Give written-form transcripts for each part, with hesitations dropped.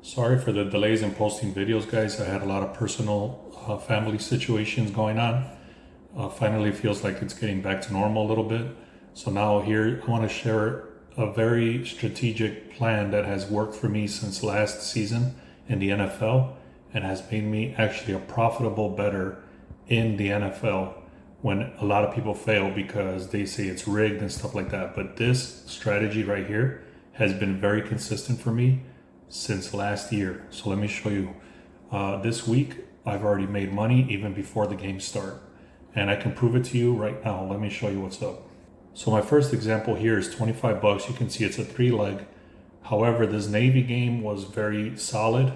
Sorry for the delays in posting videos, guys. I had a lot of personal family situations going on. Finally, it feels like it's getting back to normal a little bit. So now here, I want to share a very strategic plan that has worked for me since last season in the NFL and has made me actually a profitable bettor in the NFL when a lot of people fail because they say it's rigged and stuff like that. But this strategy right here has been very consistent for me since last year. So let me show you. This week, I've already made money even before the games start. And I can prove it to you right now. Let me show you what's up. So my first example here is 25 bucks. You can see it's a 3-leg. However, this Navy game was very solid.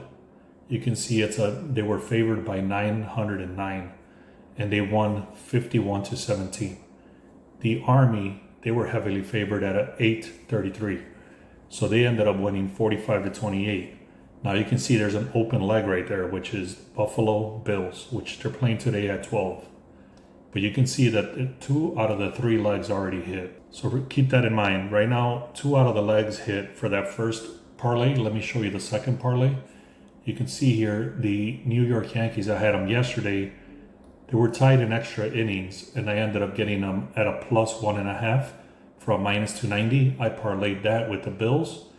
You can see they were favored by 909 and they won 51-17. The Army, they were heavily favored at 833. So they ended up winning 45-28. Now you can see there's an open leg right there, which is Buffalo Bills, which they're playing today at 12. But you can see that 2 out of the 3 legs already hit. So keep that in mind. Right now, 2 out of the legs hit for that first parlay. Let me show you the second parlay. You can see here the New York Yankees, I had them yesterday. They were tied in extra innings, and I ended up getting them at a +1.5 from -290. I parlayed that with the Bills.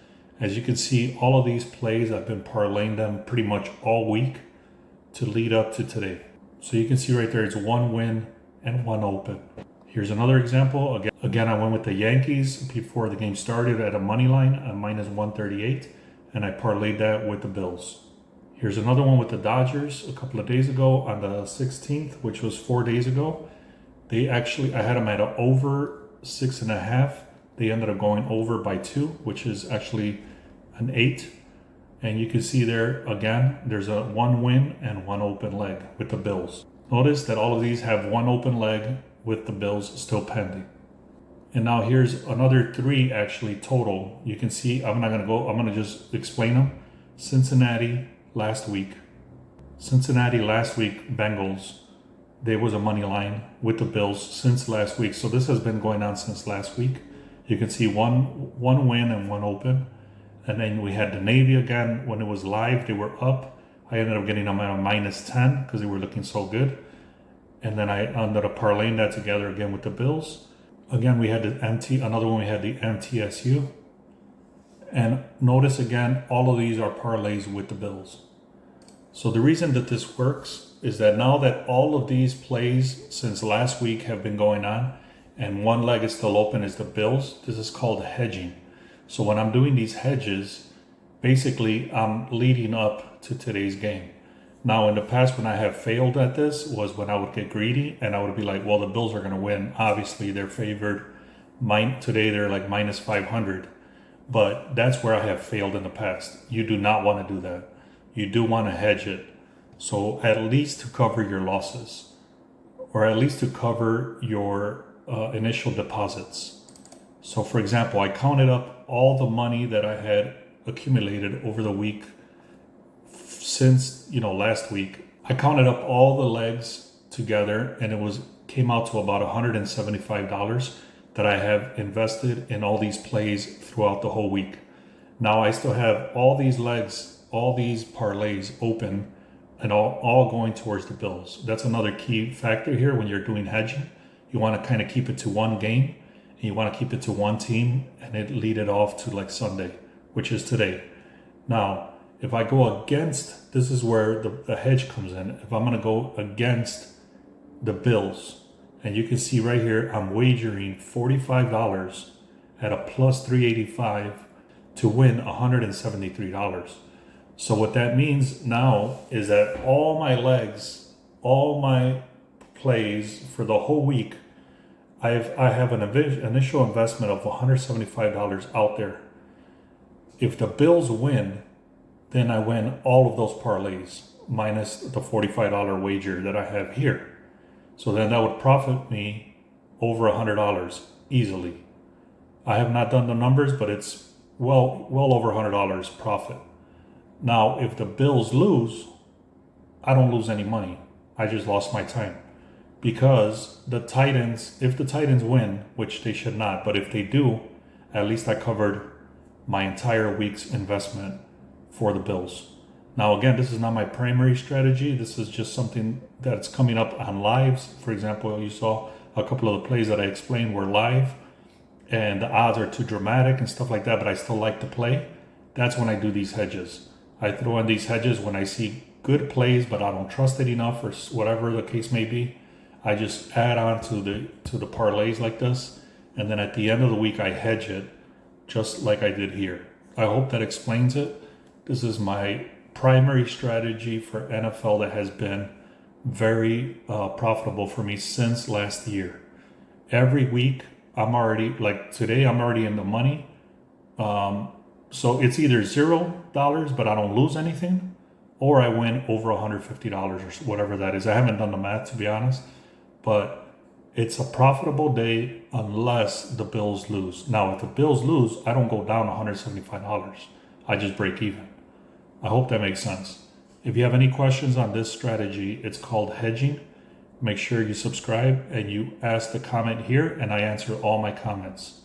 As you can see, all of these plays, I've been parlaying them pretty much all week to lead up to today. So you can see right there, it's 1 win and 1 open. Here's another example. Again, I went with the Yankees before the game started at a money line at -138, and I parlayed that with the Bills. Here's another one with the Dodgers a couple of days ago on the 16th, which was 4 days ago. I had them at an over 6.5. They ended up going over by 2, which is actually an 8. And you can see there, again, there's a 1 win and 1 open leg with the Bills. Notice that all of these have 1 open leg with the Bills still pending. And now here's another 3 actually total. You can see, I'm going to just explain them. Cincinnati last week, Bengals, there was a money line with the Bills since last week. So this has been going on since last week. You can see one win and 1 open. And then we had the Navy again. When it was live, they were up. I ended up getting them at a -10 because they were looking so good. And then I ended up parlaying that together again with the Bills. Again, we had another one, we had the MTSU. And notice again, all of these are parlays with the Bills. So the reason that this works is that now that all of these plays since last week have been going on and 1 leg is still open is the Bills, this is called hedging. So when I'm doing these hedges, basically I'm leading up to today's game. Now in the past when I have failed at this was when I would get greedy and I would be like, well, the Bills are going to win. Obviously they're favored. Today they're like -500. But that's where I have failed in the past. You do not want to do that. You do want to hedge it. So at least to cover your losses or at least to cover your initial deposits. So for example, I counted up all the money that I had accumulated over the week since, last week. I counted up all the legs together and it came out to about $175 that I have invested in all these plays throughout the whole week. Now I still have all these legs, all these parlays open and all going towards the Bills. That's another key factor here when you're doing hedging. You want to kind of keep it to one game and you want to keep it to one team and lead it off to like Sunday, which is today. Now, if I go against, this is where the hedge comes in. If I'm going to go against the Bills, and you can see right here, I'm wagering $45 at a +385 to win $173. So what that means now is that all my legs, all my plays for the whole week, I have an initial investment of $175 out there. If the Bills win, then I win all of those parlays minus the $45 wager that I have here. So then that would profit me over $100 easily. I have not done the numbers, but it's well over $100 profit. Now, if the Bills lose, I don't lose any money. I just lost my time. Because the Titans, if the Titans win, which they should not, but if they do, at least I covered my entire week's investment for the Bills. Now, again, this is not my primary strategy. This is just something that's coming up on lives. For example, you saw a couple of the plays that I explained were live, and the odds are too dramatic and stuff like that, but I still like to play. That's when I do these hedges. I throw in these hedges when I see good plays, but I don't trust it enough, or whatever the case may be. I just add on to the parlays like this, and then at the end of the week, I hedge it, just like I did here. I hope that explains it. This is my primary strategy for NFL that has been very profitable for me since last year. Every week, I'm already, like today, I'm already in the money. So it's either $0, but I don't lose anything, or I win over $150 or whatever that is. I haven't done the math, to be honest, but it's a profitable day unless the Bills lose. Now, if the Bills lose, I don't go down $175. I just break even. I hope that makes sense. If you have any questions on this strategy, it's called hedging. Make sure you subscribe and you ask the comment here, and I answer all my comments.